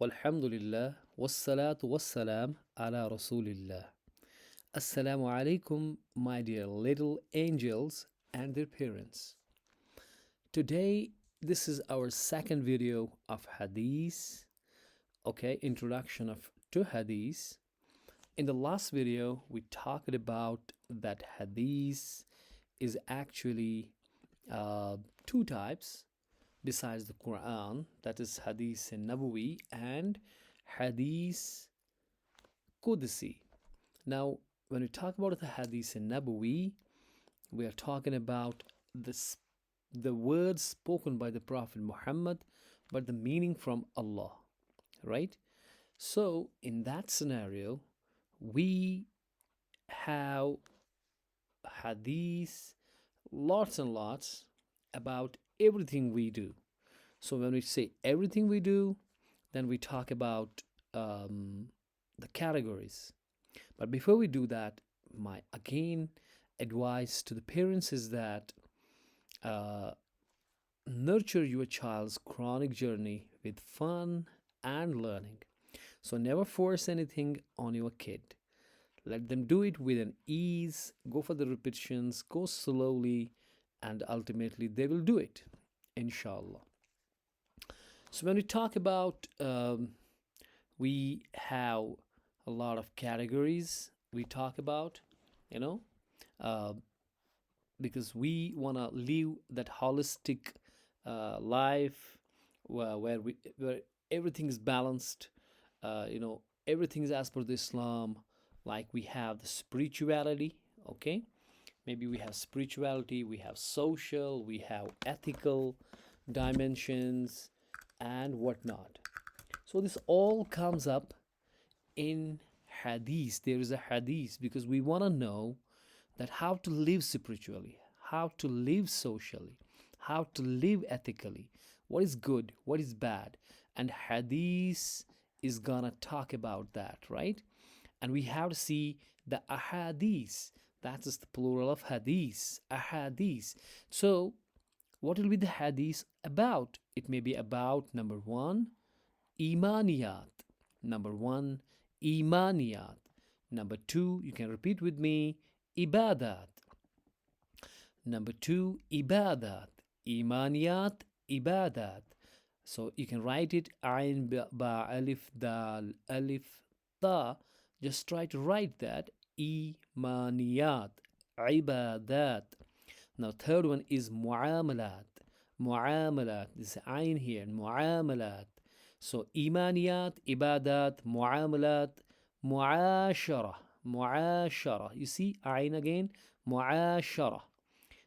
Walhamdulillah, wassalatu wassalam ala Rasulillah. Assalamu alaikum, my dear little angels and their parents. Today, this is our second video of Hadees, okay, introduction of to Hadees. In the last video, we talked about that Hadees is actually two types besides the Quran, that is Hadith Nabawi and Hadith Qudsi. Now, when we talk about the Hadith Nabawi, we are talking about the words spoken by the Prophet Muhammad, but the meaning from Allah, right? So, in that scenario, we have hadith lots and lots about everything we do. So when we say everything we do, then we talk about the categories. But before we do that, my again advice to the parents is that nurture your child's chronic journey with fun and learning. So never force anything on your kid. Let them do it with an ease, go for the repetitions, go slowly, and ultimately they will do it, inshallah. So when we talk about, we have a lot of categories we talk about, you know, uh, because we want to live that holistic life where everything is balanced, everything is as per the Islam. Like we have the spirituality, okay? Maybe we have spirituality, we have social, we have ethical dimensions, and whatnot. So this all comes up in hadith. There is a hadith because we want to know that how to live spiritually, how to live socially, how to live ethically, what is good, what is bad. And hadith is gonna talk about that, right? And we have to see the ahadith. That is the plural of hadith, ahadith. So what will be the hadith about? It may be about number one, Imaaniyat. Number one, Imaaniyat. Number two, you can repeat with me, Ibadaat. Number two, Ibadaat. Imaaniyat, Ibadaat. So you can write it Ain ba alif dal alif ta. Just try to write that Imaaniyat, Ibadat. Now third one is Muaamlaat. Muaamlaat. This Ain here. Muaamlaat. So Imaaniyat, Ibadat, Muaamlaat, Muashirah. Muashirah. You see Ain again? Muashirah.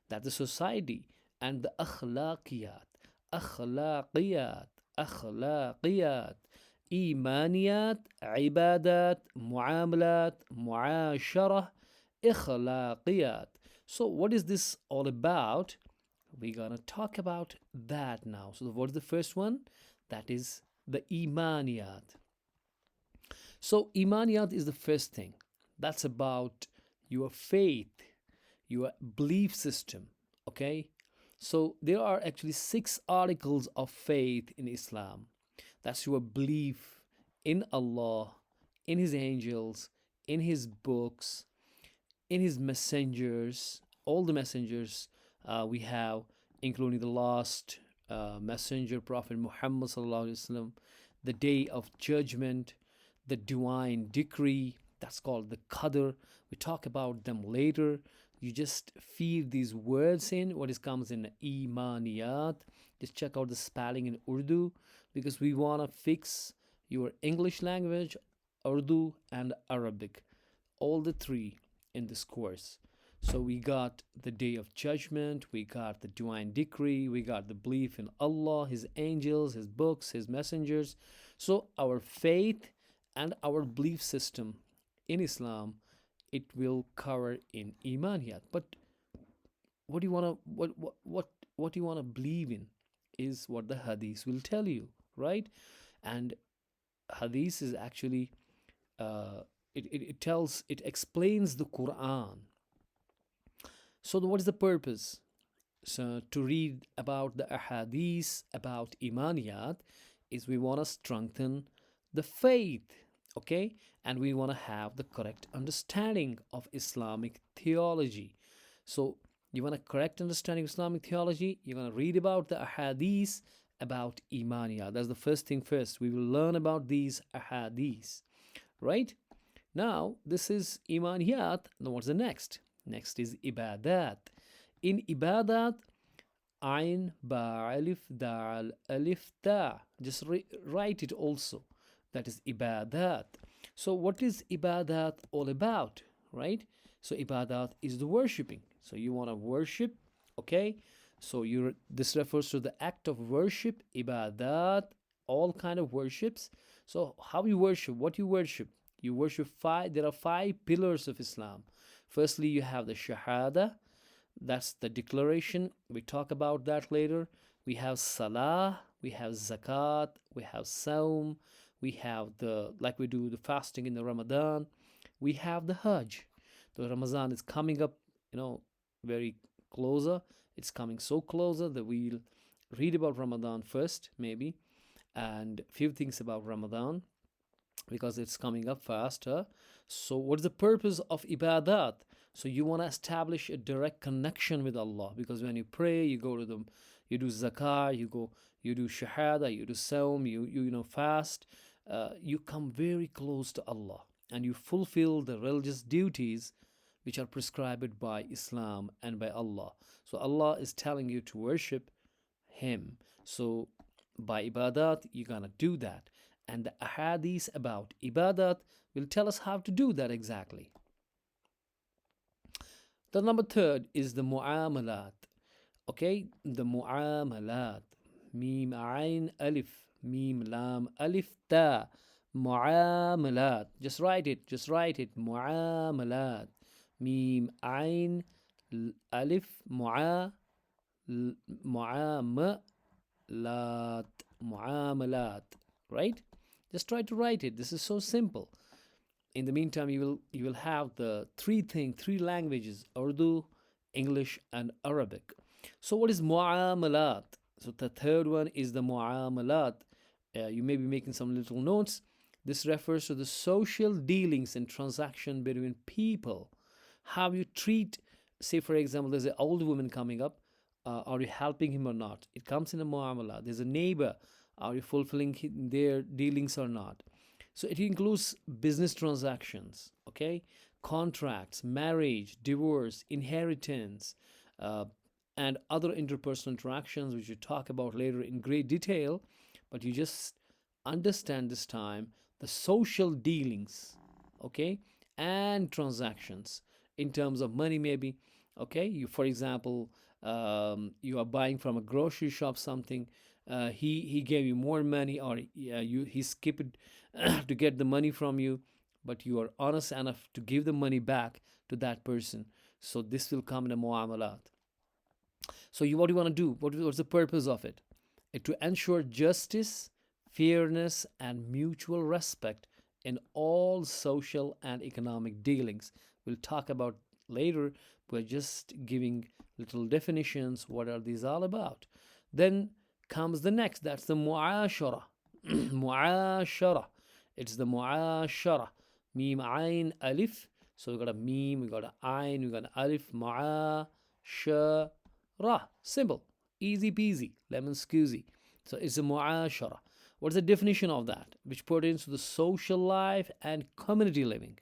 That's the society. And the Akhlaqiyaat. Akhlaqiyaat. Akhlaqiyaat. Imaaniyat, Ibadat, Muaamlaat, Muashirah, Akhlaqiyat. So what is this all about? We're gonna talk about that now. So what is the first one? That is the Imaaniyat. So Imaaniyat is the first thing. That's about your faith, your belief system. Okay? So there are actually 6 articles of faith in Islam. That's your belief in Allah, in His angels, in His books, in His messengers, all the messengers we have, including the last messenger, Prophet Muhammad sallallahu alaihi wasallam, the day of judgment, the divine decree, that's called the Qadr. We talk about them later. You just feed these words in, what is comes in Imaaniyat. Just check out the spelling in Urdu because we want to fix your English language, Urdu, and Arabic, all the 3 in this course. So we got the day of judgment, we got the divine decree, we got the belief in Allah, His angels, His books, His messengers. So our faith and our belief system in Islam, it will cover in Imaaniyat. But what do you want to what do you want to believe in is what the Hadith will tell you, right? And Hadith is actually it explains the Quran. So what is the purpose? So to read about the ahadith about Imaaniyat is we want to strengthen the faith, okay? And we want to have the correct understanding of Islamic theology. So, you want a correct understanding of Islamic theology, you're going to read about the Hadees, about Imaaniyat. That's the first thing first. We will learn about these Hadees, right? Now, this is Imaniyat. Now, what's the next? Next is Ibadat. In Ibadat, Ain, Ba, Alif, Dal, Alif, Ta. Just write it also. That is Ibadat. So, what is Ibadat all about, right? So, Ibadat is the worshipping. So, you want to worship, okay? So, this refers to the act of worship, Ibadat, all kind of worships. So, how you worship, what you worship? You worship five, there are five pillars of Islam. Firstly, you have the Shahada, that's the declaration. We talk about that later. We have Salah, we have Zakat, we have Saum, we have like we do the fasting in the Ramadan. We have the Hajj. The Ramadan is coming up, very closer. It's coming so closer that we'll read about Ramadan first, maybe, and a few things about Ramadan because it's coming up faster. So, what's the purpose of ibadat? So, you want to establish a direct connection with Allah because when you pray, you go to them, you do zakah, you do shahada, you do saum, you fast. You come very close to Allah and you fulfill the religious duties which are prescribed by Islam and by Allah. So, Allah is telling you to worship Him. So, by ibadat, you're gonna do that. And the ahadith about ibadat will tell us how to do that exactly. The number third is the mu'amalat. Okay, the mu'amalat. Mim ayn alif, mim lam alif ta. Mu'amalat. Just write it. Mu'amalat. Mim ayn alif mu'amalat. Mu'amalat. Right? Just try to write it. This is so simple. In the meantime, you will have the three languages: Urdu, English, and Arabic. So, what is mu'amalat? So, the third one is the mu'amalat. You may be making some little notes. This refers to the social dealings and transaction between people. How you treat, say, for example, there's an old woman coming up. Are you helping him or not? It comes in a mu'amalat. There's a neighbor. Are you fulfilling their dealings or not? So it includes business transactions, okay, contracts, marriage, divorce, inheritance, and other interpersonal interactions, which we talk about later in great detail. But you just understand this time the social dealings, okay, and transactions in terms of money, maybe, okay. You, for example, you are buying from a grocery shop something. He gave you more money, or he skipped to get the money from you, but you are honest enough to give the money back to that person. So this will come in a mu'amalat. So what do you want to do? What's the purpose of it? To ensure justice, fairness, and mutual respect in all social and economic dealings. We'll talk about later. We're just giving little definitions. What are these all about? Then comes the next. That's the mu'ashirah. Muashirah. It's the muashirah. Mim ayn alif. So we got a mim, we got an ayn, we got an alif. Muashirah. Simple. Easy peasy. Lemon squeezy. So it's a muashirah. What's the definition of that? Which pertains to the social life and community living.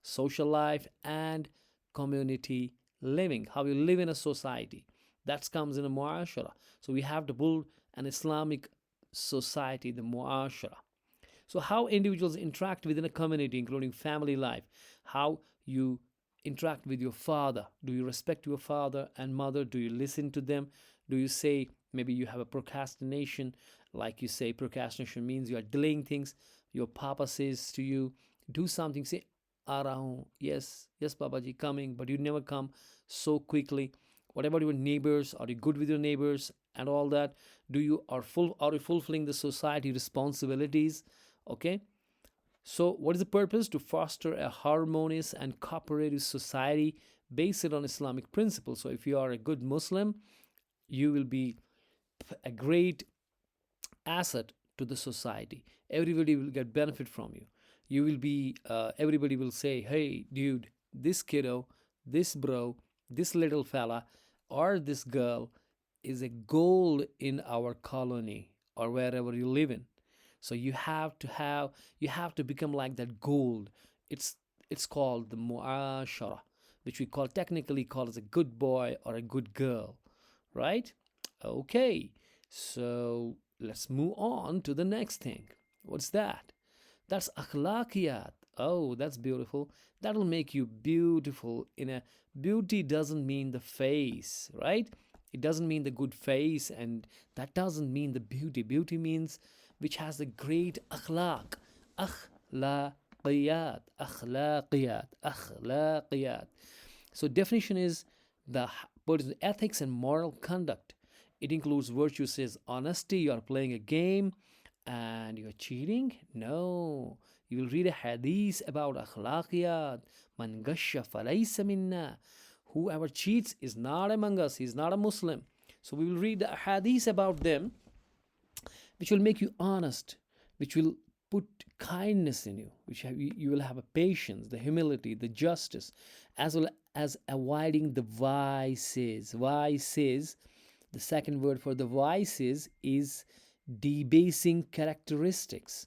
Social life and community living. How you live in a society. That comes in a muashirah. So we have to build an Islamic society, the muashirah. So how individuals interact within a community, including family life, how you interact with your father. Do you respect your father and mother? Do you listen to them? Do you say, maybe you have a procrastination, like you say procrastination means you are delaying things. Your papa says to you, do something, say, Arahu, yes, Papaji, coming, but you never come so quickly. What about your neighbors? Are you good with your neighbors and all that? Are you fulfilling the society responsibilities? Okay. So what is the purpose? To foster a harmonious and cooperative society based on Islamic principles. So if you are a good Muslim, you will be a great asset to the society. Everybody will get benefit from you. You will be, everybody will say, hey, dude, this kiddo, this bro, this little fella, or this girl is a gold in our colony or wherever you live in. So you have to become like that gold. It's it's called the Muashirah, which we call technically called as a good boy or a good girl, right? Okay, so let's move on to the next thing. What's that? That's akhlaqiyat. Oh, that's beautiful. That'll make you beautiful. In a beauty doesn't mean the face, right? It doesn't mean the good face, and that doesn't mean the beauty. Beauty means which has a great akhlaq. Akhlaqiyat, akhlaqiyat, akhlaqiyat. So definition is the person's ethics and moral conduct. It includes virtue says honesty. You are playing a game and you're cheating. No, you will read a hadith about akhlaqiyat. Man gasha falaysa minna. Whoever cheats is not among us. He's not a Muslim. So we will read the hadith about them, which will make you honest, which will put kindness in you, which you will have a patience, the humility, the justice, as well as avoiding the vices. Vices, the second word for the vices is debasing characteristics.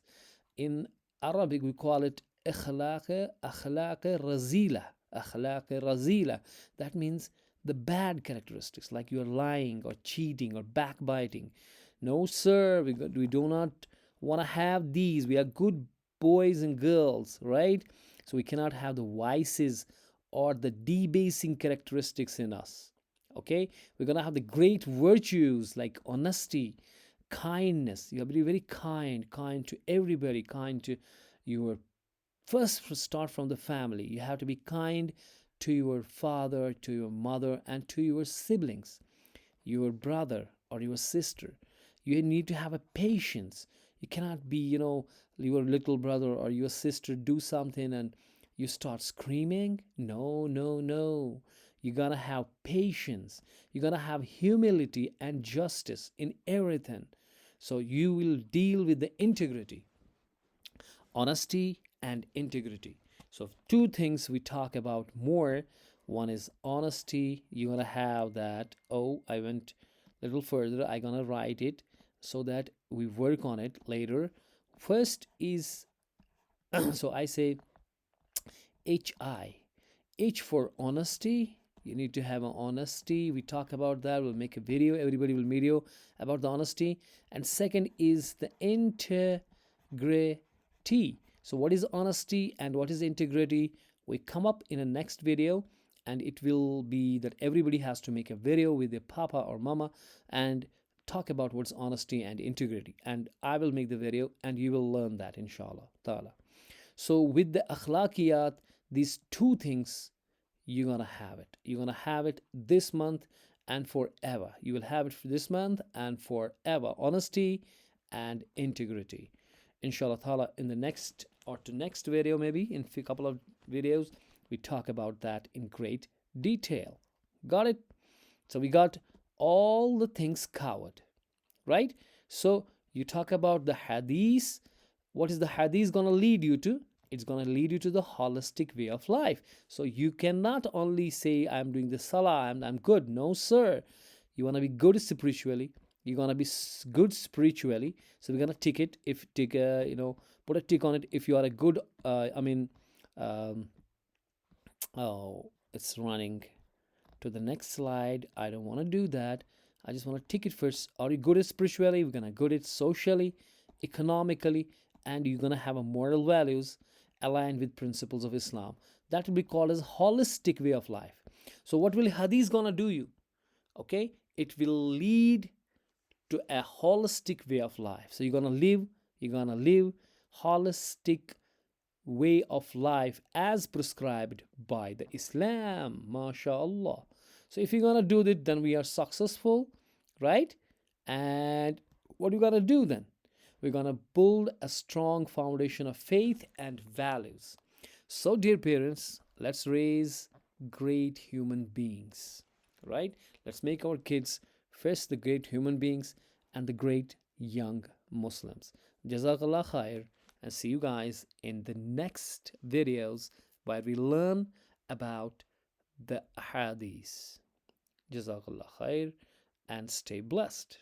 In Arabic, we call it akhlaq razila. Akhlaq razila. That means the bad characteristics, like you are lying or cheating or backbiting. No, sir, we do not want to have these. We are good boys and girls, right? So we cannot have the vices or the debasing characteristics in us. Okay? We're going to have the great virtues like honesty, kindness. You have to be very kind, kind to everybody, kind to your first start from the family. You have to be kind to your father, to your mother, and to your siblings, your brother or your sister. You need to have a patience. You cannot be, your little brother or your sister do something and you start screaming. No, no, no. You gotta have patience. You gotta have humility and justice in everything. So you will deal with the integrity, honesty, and integrity. So two things we talk about more. One is honesty. You're gonna have that. Oh, I went a little further. I'm gonna write it so that we work on it later. First is so I say HI. H for honesty. You need to have an honesty. We talk about that. We'll make a video. Everybody will video about the honesty. And second is the integrity. So what is honesty and what is integrity? We come up in a next video, and it will be that everybody has to make a video with their papa or mama and talk about what's honesty and integrity. And I will make the video and you will learn that, inshallah ta'ala. So with the akhlaqiyat, these two things, you're gonna have it. You're gonna have it this month and forever. You will have it for this month and forever. Honesty and integrity. Inshallah ta'ala, in the next or to next video, maybe in a couple of videos, we talk about that in great detail. Got it? So we got all the things covered, right? So you talk about the hadith. What is the hadith gonna lead you to? It's going to lead you to the holistic way of life. So you cannot only say, I'm doing the salah, I'm good. No, sir. You want to be good spiritually. You're going to be good spiritually. So we're going to tick it. If tick, put a tick on it. If you are a good, oh, it's running to the next slide. I don't want to do that. I just want to tick it first. Are you good at spiritually? We're going to good at socially, economically, and you're going to have a moral values aligned with principles of Islam. That will be called as holistic way of life. So what will hadith gonna do you? Okay, it will lead to a holistic way of life. So you're gonna live holistic way of life as prescribed by the Islam. MashaAllah. So if you're gonna do that, then we are successful, right? And what are you gonna do then? We're going to build a strong foundation of faith and values. So, dear parents, let's raise great human beings, right? Let's make our kids first the great human beings and the great young Muslims. Jazakallah khair, and see you guys in the next videos where we learn about the Hadees. Jazakallah khair and stay blessed.